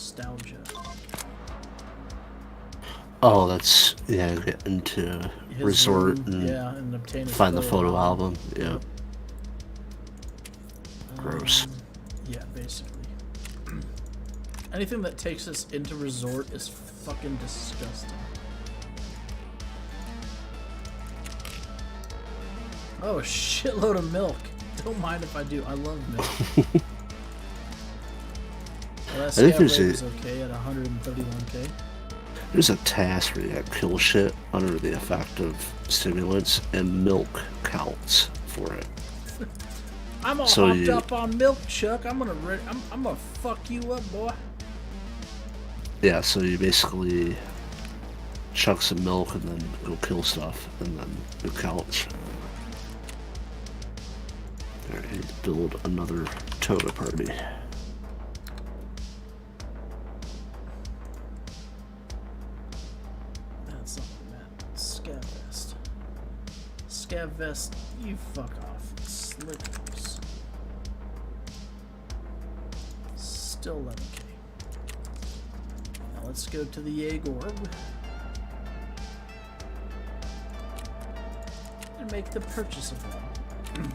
nostalgia. Oh, that's get into His resort room, and and obtain his find the photo album. Yeah. Yep. Gross. Yeah, basically. Anything that takes us into resort is fucking disgusting. Oh, a shitload of milk. Don't mind if I do. I love milk. Well, that think scav there's rate was okay at 131k. There's a task where you gotta kill shit under the effect of stimulants, and milk counts for it. I'm all hopped up on milk, Chuck. I'm gonna fuck you up, boy. Yeah, so you basically chuck some milk and then go kill stuff, and then it counts. Alright, build another Toga party. That's not that. Scav vest. Scav vest, you fuck off. Slippers. Still 11k. Now let's go to the Jaeger and make the purchase of one.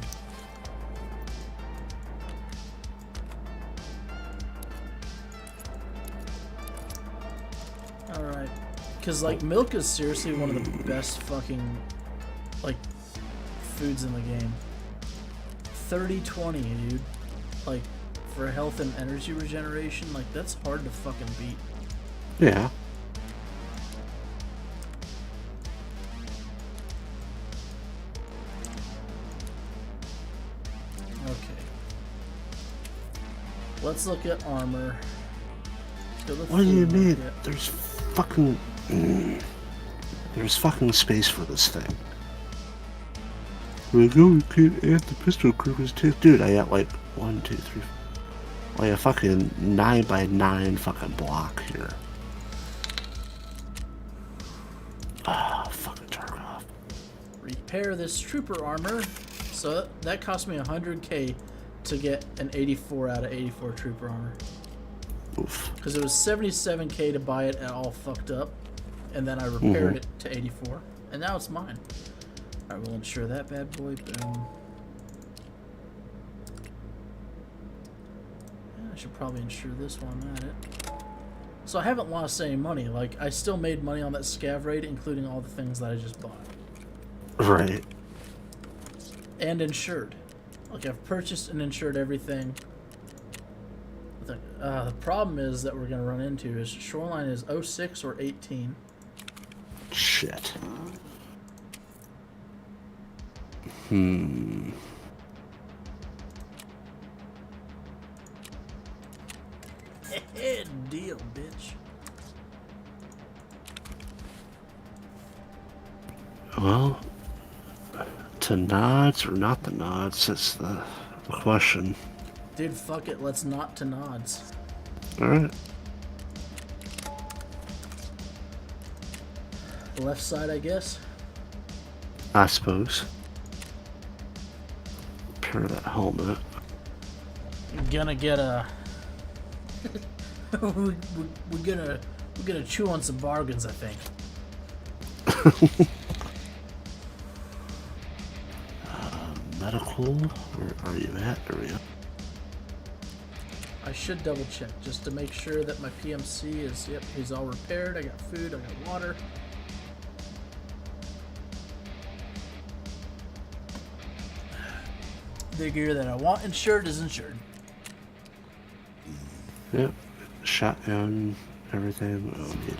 Alright. Because, like, milk is seriously one of the best fucking, like, foods in the game. 30-20, dude. Like, for health and energy regeneration, like, that's hard to fucking beat. Yeah. Okay. Let's look at armor. What do you mean? There's fucking... There's fucking space for this thing. We go, we can't add the pistol grip. Dude, I got like 1, 2, 3... Like a fucking 9x9 fucking block here. Ah, fucking turn off. Repair this trooper armor. So that cost me 100k to get an 84 out of 84 trooper armor. Oof. Because it was 77k to buy it all fucked up, and then I repaired it to 84, and now it's mine. I will insure that bad boy. Boom. Yeah, I should probably insure this while I'm at it. So I haven't lost any money. Like, I still made money on that scav raid, including all the things that I just bought. Right. And insured. Like, I've purchased and insured everything. The problem is that we're going to run into is shoreline is 06 or 18. Shit. Deal, bitch. Well, to nods or not the nods, that's the question. Dude, fuck it. Let's not to nods. Alright. Left side, I guess. I suppose. Repair that helmet. Gonna get a... we're gonna chew on some bargains, I think. Medical? Where are you at? There we go. I should double check just to make sure that my PMC is, yep, he's all repaired. I got food, I got water. The gear that I want insured is insured. Yep. Shotgun, everything. Oh, yeah.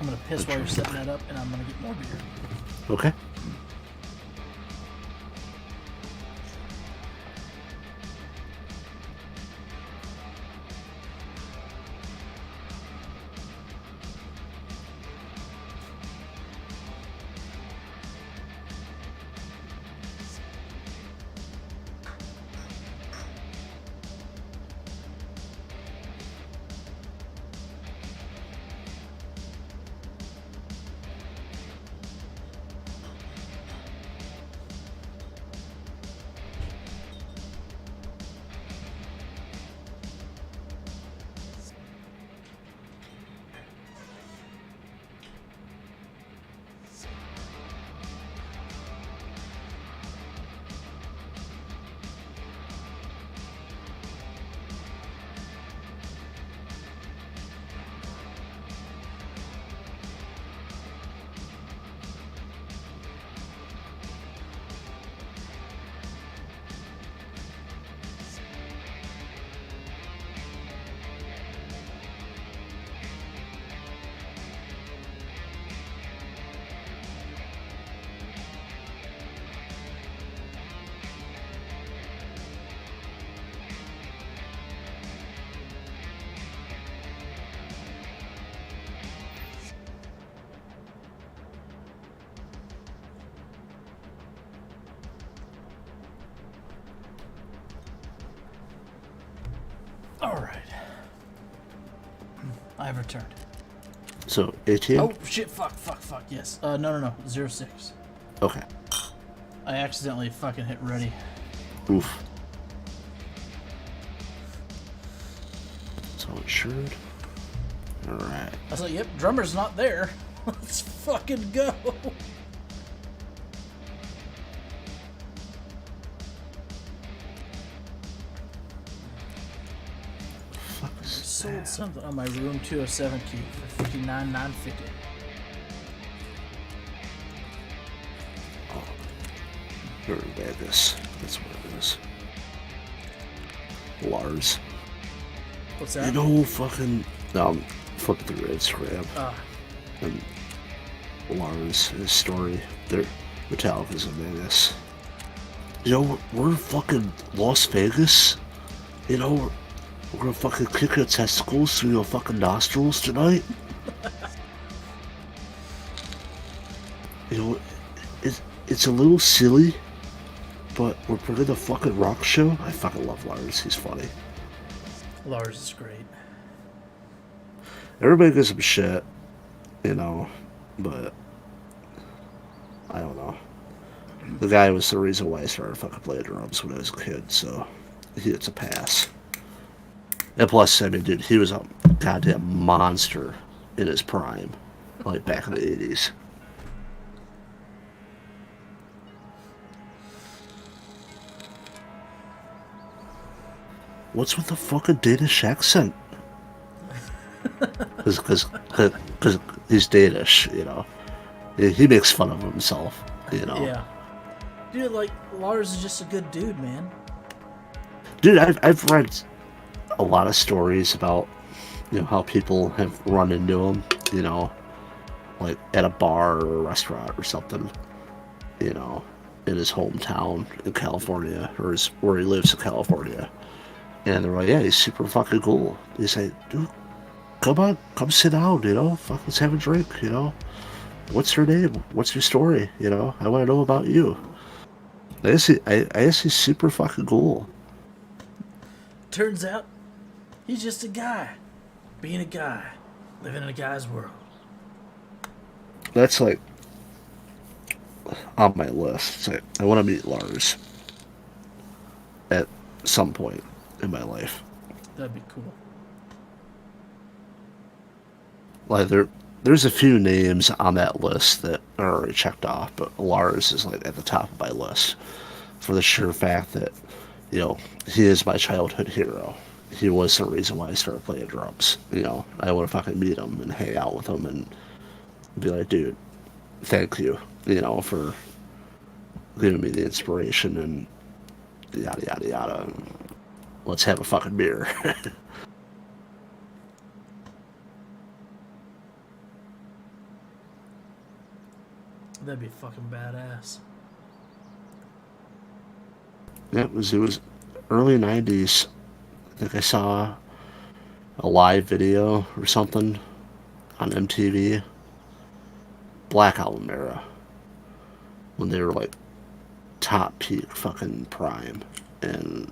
I'm gonna piss while you're setting that up, and I'm gonna get more beer. Okay. Alright. I have returned. So, 18? Oh, shit, fuck, yes. No, 06. Okay. I accidentally fucking hit ready. Oof. So insured. Alright. I was like, yep, drummer's not there. Let's fucking go. Fuck is Sold that? something on my room 207 key for $59,950. Here in Vegas. That's what it is. Lars. What's that? You know, fucking. Flipping through Instagram. And Lars, his story. They're Metallica's in Vegas. You know, we're fucking Las Vegas. You know, we're gonna fucking kick your testicles through your fucking nostrils tonight. You know, it's a little silly, but we're putting a fucking rock show. I fucking love Lars. He's funny. Lars is great. Everybody gives him shit, you know, but I don't know. The guy was the reason why I started fucking playing drums when I was a kid, so he gets a pass. And plus, I mean, dude, he was a goddamn monster in his prime, like back in the 80s. What's with the fucking Danish accent? Because he's Danish, you know. He makes fun of himself, you know. Yeah. Dude, like, Lars is just a good dude, man. Dude, I've read a lot of stories about, you know, how people have run into him, you know, like at a bar or a restaurant or something, you know, in his hometown in California, or where he lives in California. And they're like, yeah, he's super fucking cool. They say, dude, come on, come sit down, you know, fuck, let's have a drink, you know. What's your name? What's your story? You know, I want to know about you. I guess he's super fucking cool. Turns out, he's just a guy. Being a guy. Living in a guy's world. That's like on my list. It's like, I want to meet Lars at some point in my life. That'd be cool. Like there's a few names on that list that are already checked off, but Lars is like at the top of my list for the sheer fact that, you know, he is my childhood hero. He was the reason why I started playing drums. You know, I want to fucking meet him and hang out with him and be like, dude, thank you, you know, for giving me the inspiration and yada yada yada. And let's have a fucking beer. That'd be fucking badass. Yeah, it was early 90s. I think I saw a live video or something on MTV. Black Album era. When they were like top peak fucking prime. And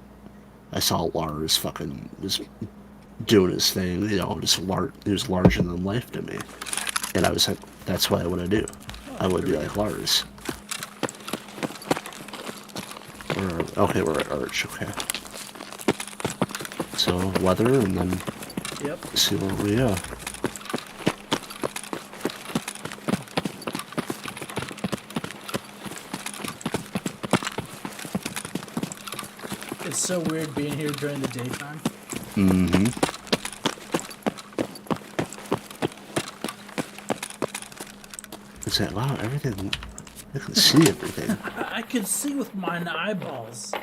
I saw Lars fucking just doing his thing, you know, he was larger than life to me. And I was like, that's what I want to do. I would be like Lars. Okay, we're at Arch, okay. So, weather, and then Yep. see where we are. It's so weird being here during the daytime. Mm-hmm. It's like, wow, everything, I can see everything. I can see with mine eyeballs.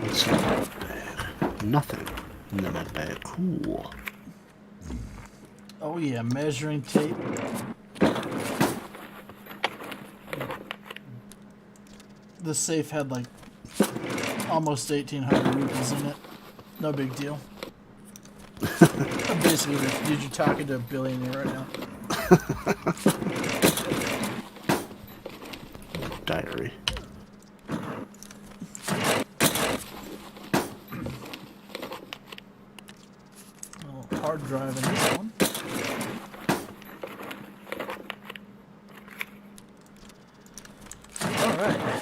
What's in that bag? Nothing in that bag. Cool. Oh yeah, measuring tape. The safe had like almost 1,800 rupees in it. No big deal. A big Seriously, dude, you're talking to a billionaire right now. Diary. Oh, hard drive in this one. Alright.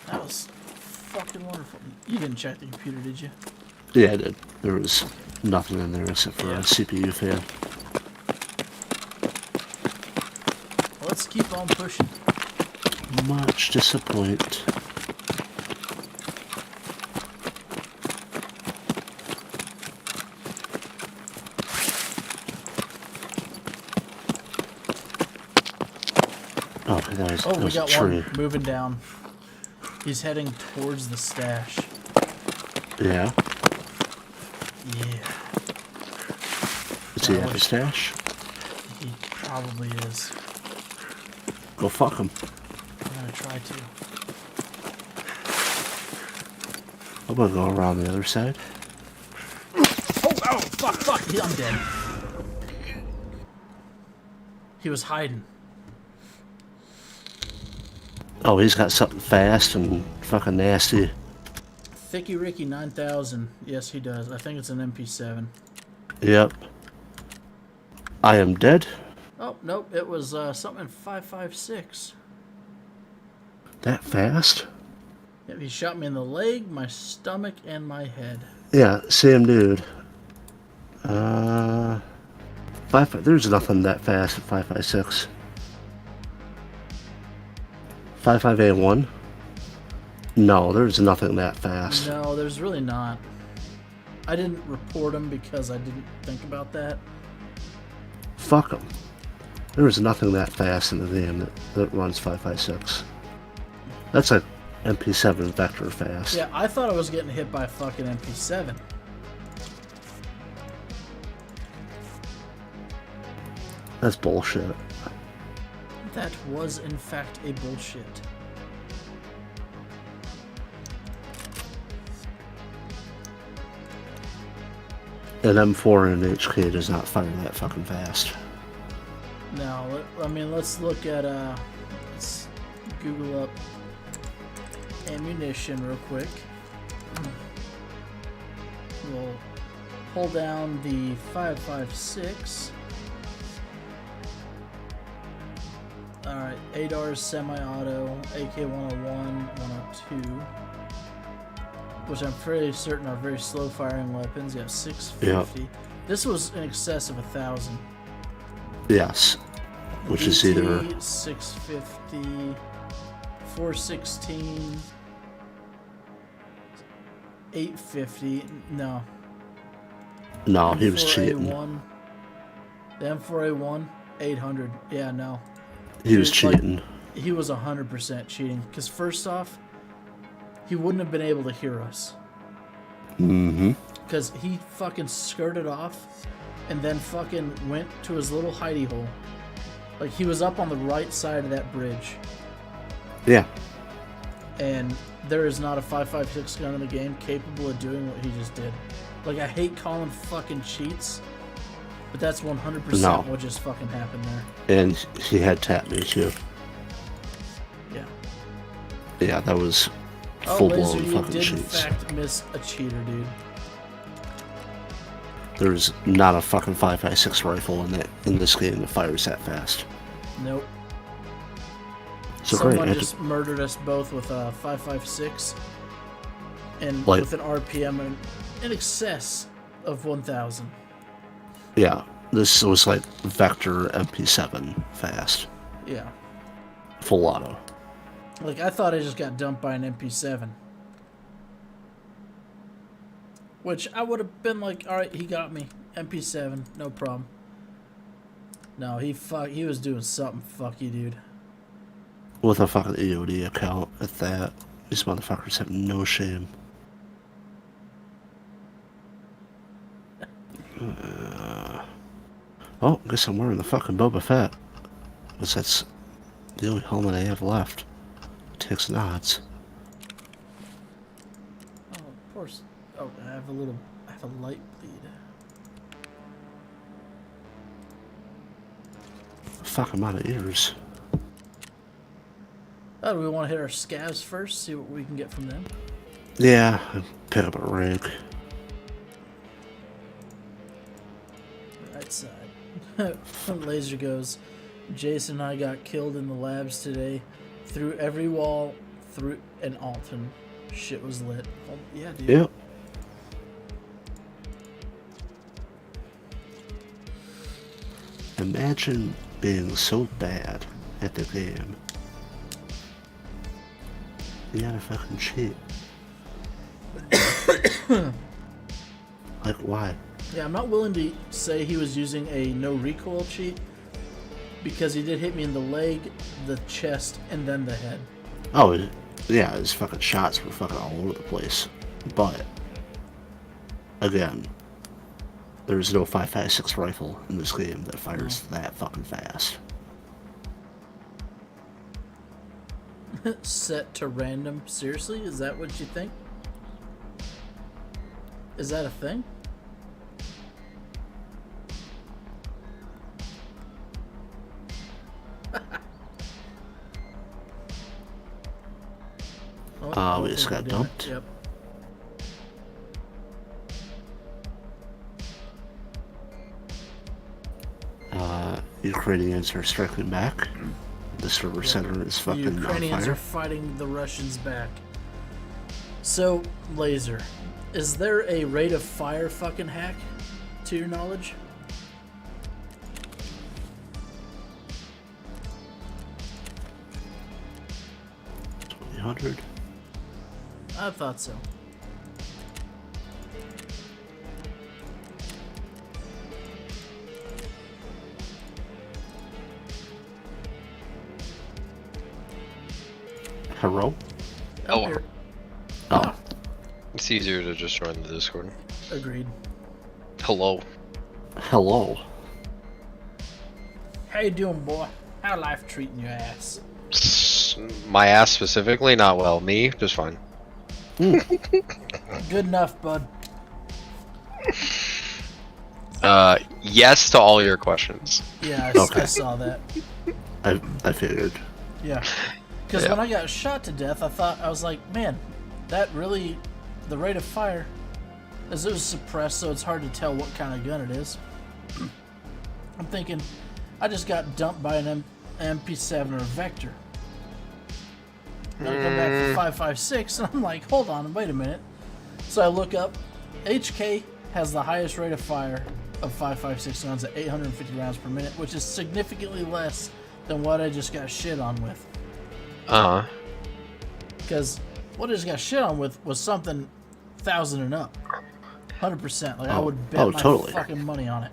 That was fucking wonderful. You didn't check the computer, did you? Yeah, I did. There was nothing in there except for a CPU fan. Let's keep on pushing. Much disappoint. Oh, there's We a got tree. one moving down. He's heading towards the stash. Yeah. Yeah. Is he at the stash? He probably is. Go fuck him. I'm gonna try to. I'm gonna go around the other side. Oh, fuck, I'm dead. He was hiding. Oh, he's got something fast and fucking nasty. Thicky Ricky 9000. Yes, he does. I think it's an MP7. Yep. I am dead. Oh, nope. It was something in 5.56. That fast? Yep, he shot me in the leg, my stomach, and my head. Yeah, same dude. There's nothing that fast at 5.56. 5.5A1? No, there's nothing that fast. No, there's really not. I didn't report him because I didn't think about that. Fuck him. There's nothing that fast in the game that runs 5.56. That's a MP7 vector fast. Yeah, I thought I was getting hit by a fucking MP7. That's bullshit. That was, in fact, a bullshit. An M4 and an HK does not fire that fucking fast. Now, let's look at, let's Google up ammunition real quick. We'll pull down the 5.56. Alright, ADAR's semi-auto, AK-101, 102, which I'm pretty certain are very slow-firing weapons. Yeah, 650. Yep. This was in excess of 1,000. Yes, which is either 650, 416, 850. No. No, he was cheating. The M4A1, 800. Yeah, no. He was cheating. Like, he was 100% cheating. Because first off, he wouldn't have been able to hear us. Mm-hmm. Because he fucking skirted off and then fucking went to his little hidey hole. Like, he was up on the right side of that bridge. Yeah. And there is not a 5.56 gun in the game capable of doing what he just did. Like, I hate calling fucking cheats, but that's 100% what just fucking happened there. And he had tapped me too. Yeah. Yeah, that was full-blown Laser, fucking you did cheats. in fact miss a cheater, dude. There's not a fucking 5.56 rifle in this game that fires that fast. Nope. So Someone great. just murdered us both with a 5.56 and with an RPM in excess of 1,000. Yeah, this was like Vector MP7 fast. Yeah. Full auto. Like, I thought I just got dumped by an MP7. Which I would have been like, alright, he got me. MP7, no problem. No, he was doing something fucky, dude. With a fucking EOD account at that. These motherfuckers have no shame. Oh, guess I'm wearing the fucking Boba Fett. Because that's the only helmet I have left. Takes nods. Oh, of course. Oh, I have a light bleed. fucking amount of ears. Oh, do we want to hit our scavs first? See what we can get from them. Yeah, pick up a rig. Right side. Laser goes. Jason and I got killed in the labs today. Through every wall, through an Alton. Shit was lit. Oh, yeah, dude. Yep. Imagine being so bad at the game. You gotta fucking cheat. Like, why? Yeah, I'm not willing to say he was using a no recoil cheat because he did hit me in the leg, the chest, and then the head. Oh, yeah, his fucking shots were fucking all over the place. But, again, there's no 5.56 rifle in this game that fires that fucking fast. Set to random. Seriously? Is that what you think? Is that a thing? We just got dumped. Yep. Ukrainians are striking back. The server center is fucking on fire. Ukrainians are fighting the Russians back. So, Laser, is there a rate of fire fucking hack, to your knowledge? $2,000. I thought so. Hello? Oh. Here. Oh. It's easier to just join the Discord. Agreed. Hello. Hello. How you doing, boy? How life treating your ass? My ass specifically, not well. Me, just fine. Good enough, bud. Yes to all your questions. Yeah, Okay. I saw that. I figured. Yeah. Because Yeah. when I got shot to death, I was like, man, that really, the rate of fire, as it was suppressed, so it's hard to tell what kind of gun it is. I'm thinking, I just got dumped by an MP7 or a Vector. Then I come back for 5.56, and I'm like, hold on, wait a minute. So I look up, HK has the highest rate of fire of 5.56 guns at 850 rounds per minute, which is significantly less than what I just got shit on with. Because what I just got shit on with was something 1,000 and up. 100%. Like, I would bet my totally. fucking money on it.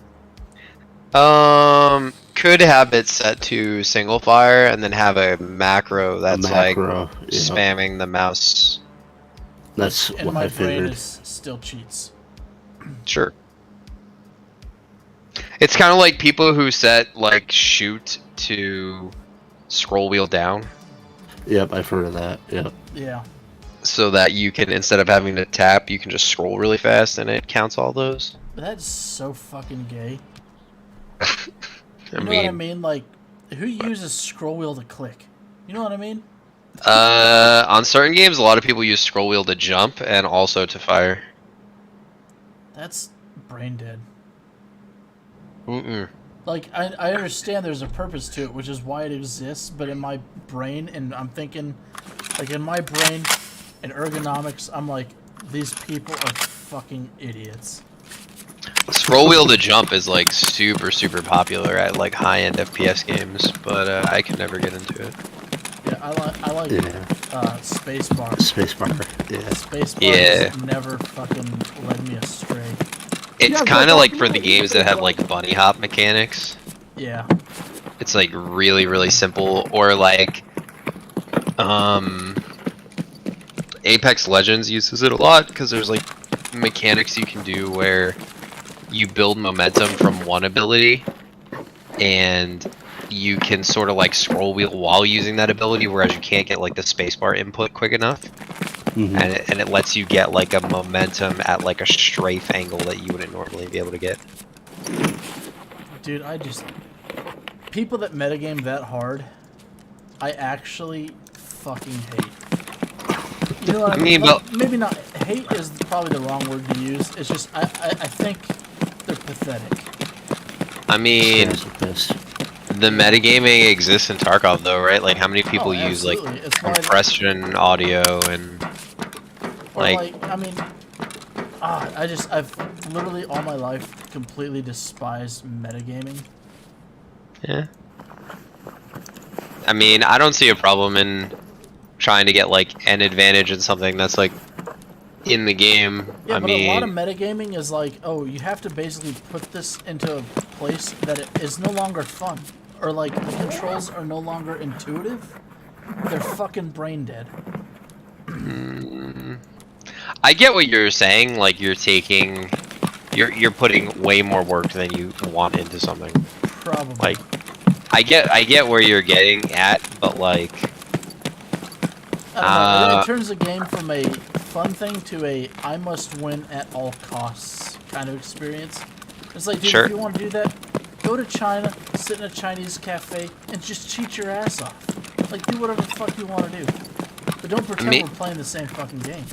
Could have it set to single fire and then have a macro that's like Yeah. spamming the mouse. That's And what my I brain figured. is still cheats. Sure. It's kind of like people who set like shoot to scroll wheel down, Yep, I've heard of that. Yep. Yeah. so that you can, instead of having to tap, you can just scroll really fast and it counts all those. But that's so fucking gay. I You know mean, what I mean? Like, who uses scroll wheel to click? You know what I mean? on certain games, a lot of people use scroll wheel to jump and also to fire. That's brain dead. Mm-mm. Like, I understand there's a purpose to it, which is why it exists, but in my brain, and I'm thinking, like, in my brain, in ergonomics, I'm like, these people are fucking idiots. Scroll wheel to jump is like super popular at like high-end FPS games, but I can never get into it. Yeah, I like spacebar. Spacebar. Yeah. Spacebar Yeah. has never fucking led me astray. It's Yeah, kind but of like that's for the right. games that have like bunny hop mechanics. Yeah. It's like really simple, or like Apex Legends uses it a lot because there's like mechanics you can do where you build momentum from one ability and you can sort of like scroll wheel while using that ability, whereas you can't get like the spacebar input quick enough. Mhm. And it lets you get like a momentum at like a strafe angle that you wouldn't normally be able to get. Dude, people that metagame that hard, I actually fucking hate. You know what I mean? Well, Maybe not. Hate is probably the wrong word to use. It's just I think they're pathetic. I mean, the metagaming exists in Tarkov, though, right? Like, how many people use like It's why compression audio and like I mean, I've literally all my life completely despised metagaming. yeah. I mean, I don't see a problem in trying to get like an advantage in something that's like in the game. Yeah, I but mean, a lot of metagaming is like, oh, you have to basically put this into a place that it is no longer fun, or like the controls are no longer intuitive. They're fucking brain dead. I get what you're saying. Like you're putting way more work than you want into something. Probably. Like, I get where you're getting at, but like, I don't know, it turns the game from a fun thing to a I must win at all costs kind of experience. It's like, dude, Sure. if you want to do that, go to China, sit in a Chinese cafe, and just cheat your ass off. Like, do whatever the fuck you want to do. But don't pretend we're playing the same fucking game.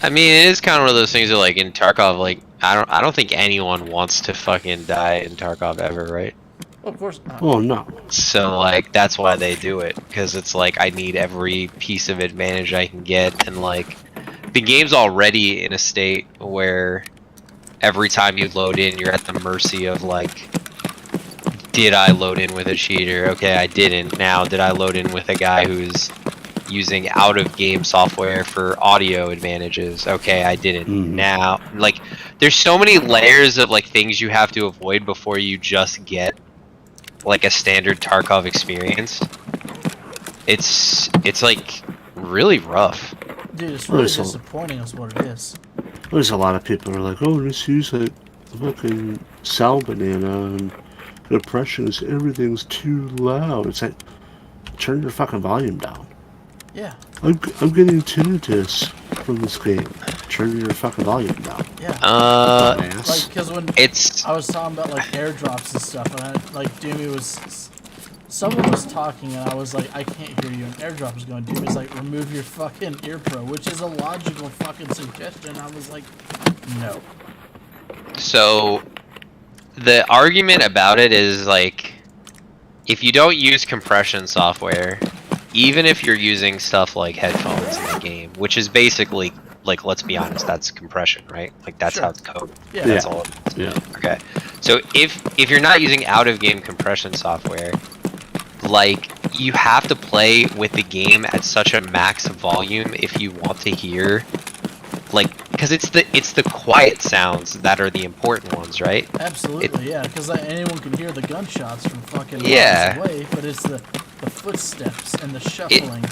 I mean, it is kind of one of those things that, like, in Tarkov, like, I don't think anyone wants to fucking die in Tarkov ever, right? Well, of course not. Oh no. So, like, that's why they do it, because it's like, I need every piece of advantage I can get, and, like, the game's already in a state where every time you load in, you're at the mercy of, like, did I load in with a cheater? Okay, I didn't. Now, did I load in with a guy who's using out-of-game software for audio advantages? Okay, I didn't. Now, like, there's so many layers of, like, things you have to avoid before you just get like a standard Tarkov experience. It's like really rough. Dude, it's really disappointing is what it is. There's a lot of people who are like, oh, just use a fucking Sal banana and compressions, everything's too loud. It's like, turn your fucking volume down. Yeah. I'm getting tinnitus from this game. Turn your fucking volume down. Yeah. Dumbass. Like, because when I was talking about, like, airdrops and stuff, and Doomy was... Someone was talking, and I was like, I can't hear you, and airdrop was going. Doomy's like, remove your fucking ear pro, which is a logical fucking suggestion. I was like, no. So, the argument about it is, like, if you don't use compression software, even if you're using stuff like headphones in the game, which is basically, like, let's be honest, that's compression, right? Like, that's how it's coded. Yeah. That's all it is. Yeah. Okay. So if you're not using out-of-game compression software, like, you have to play with the game at such a max volume if you want to hear, like, because it's the quiet sounds that are the important ones, right? Absolutely, yeah, because anyone can hear the gunshots from fucking Yeah. miles away, but it's the footsteps and the shuffling.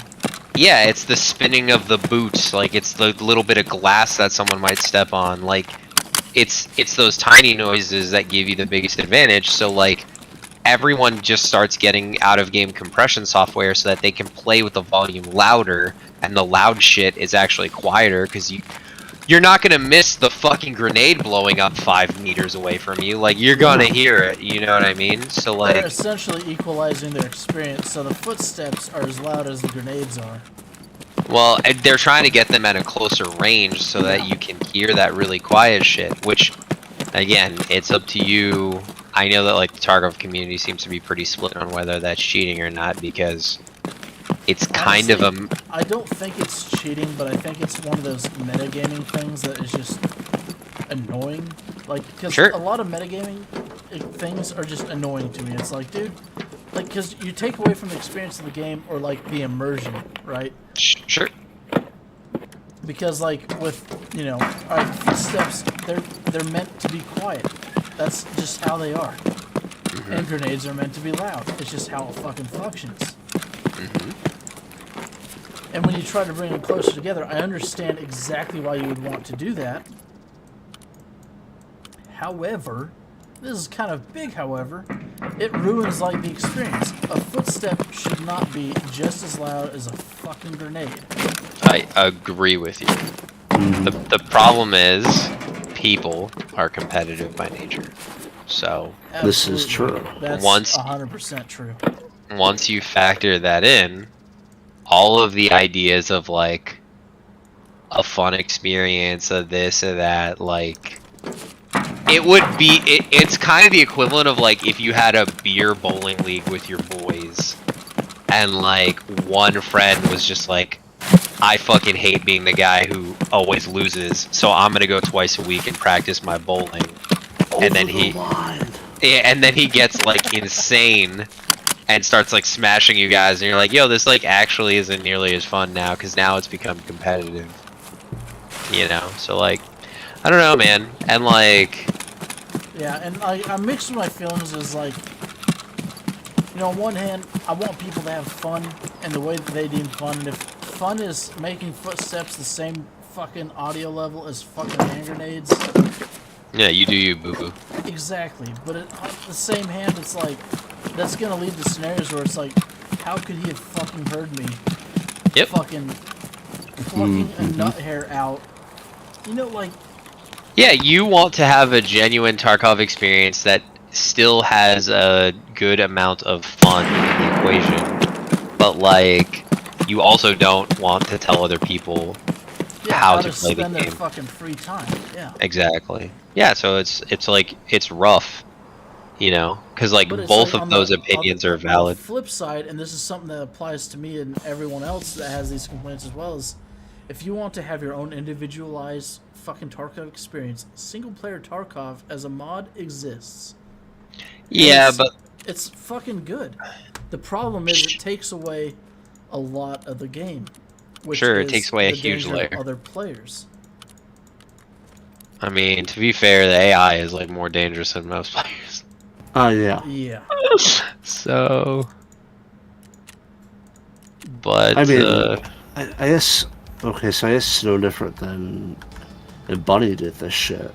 Yeah, it's the spinning of the boots, like, it's the little bit of glass that someone might step on, like, it's those tiny noises that give you the biggest advantage. So, like, everyone just starts getting out-of-game compression software so that they can play with the volume louder, and the loud shit is actually quieter, because you're not gonna miss the fucking grenade blowing up 5 meters away from you. Like, you're gonna hear it, you know what I mean? So, like, they're essentially equalizing their experience, so the footsteps are as loud as the grenades are. well, they're trying to get them at a closer range so that you can hear that really quiet shit, which, again, it's up to you. I know that, like, the Tarkov community seems to be pretty split on whether that's cheating or not, because it's kind of a... I don't think it's cheating, but I think it's one of those metagaming things that is just annoying. Like, because a lot of metagaming things are just annoying to me. It's like, dude, like, because you take away from the experience of the game, or, like, the immersion, right? Sure. Because, like, with, you know, alright, footsteps, they're meant to be quiet. That's just how they are. And grenades are meant to be loud. It's just how it fucking functions. And when you try to bring them closer together, I understand exactly why you would want to do that. However, this is kind of big, however, it ruins, like, the experience. A footstep should not be just as loud as a fucking grenade. I agree with you. The problem is, people are competitive by nature. So This is Absolutely. true. That's Once- 100% true. once you factor that in, all of the ideas of like a fun experience of this or that, like it's kind of the equivalent of like if you had a beer bowling league with your boys and like one friend was just like, I fucking hate being the guy who always loses, so I'm gonna go twice a week and practice my bowling. And then he gets like insane and starts like smashing you guys, and you're like, yo, this like actually isn't nearly as fun now because now it's become competitive. You know, so like, I don't know, man, and like, Yeah, and I'm mixed with my feelings is like, you know, on one hand, I want people to have fun in the way that they deem fun, and if fun is making footsteps the same fucking audio level as fucking hand grenades, yeah, you do you, boo boo. exactly. But on the same hand, it's like, that's gonna lead to scenarios where it's like, how could he have fucking heard me? Yep. Fucking plucking a nut hair out. You know, like, Yeah, you want to have a genuine Tarkov experience that still has a good amount of fun in the equation, but like, you also don't want to tell other people yeah, how to to play the spend their game. fucking free time. Yeah. Exactly. Yeah, so it's like it's rough, you know, because like But it's both like of those opinions are on valid. the flip side, and this is something that applies to me and everyone else that has these complaints as well, is if you want to have your own individualized fucking Tarkov experience, single player Tarkov as a mod exists. Yeah, it's- but It's fucking good. The problem is it takes away a lot of the game. Which Sure, it is takes away a the huge danger of layer. other players. I mean, to be fair, the AI is like more dangerous than most players. Yeah. Yeah. So, but I mean, I guess. Okay, so I guess it's no different than Bunny did this shit,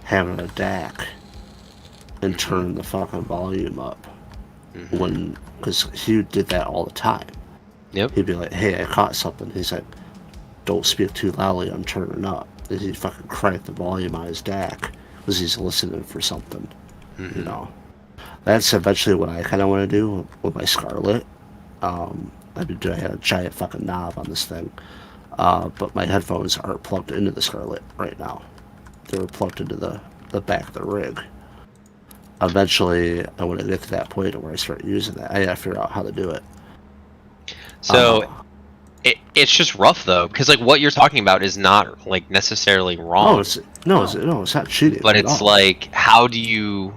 having a DAC and turning the fucking volume up when, because he did that all the time. Yep. He'd be like, "Hey, I caught something." He's like, "Don't speak too loudly. I'm turning up." And he'd fucking crank the volume on his DAC because he's listening for something. You know, that's eventually what I kind of want to do with my Scarlet. I had a giant fucking knob on this thing, but my headphones aren't plugged into the Scarlet right now. They're plugged into the back of the rig. Eventually, I want to get to that point where I start using that. I gotta figure out how to do it. so it's just rough though, because like what you're talking about is not like necessarily wrong. It's not cheating. But at it's all. like, how do you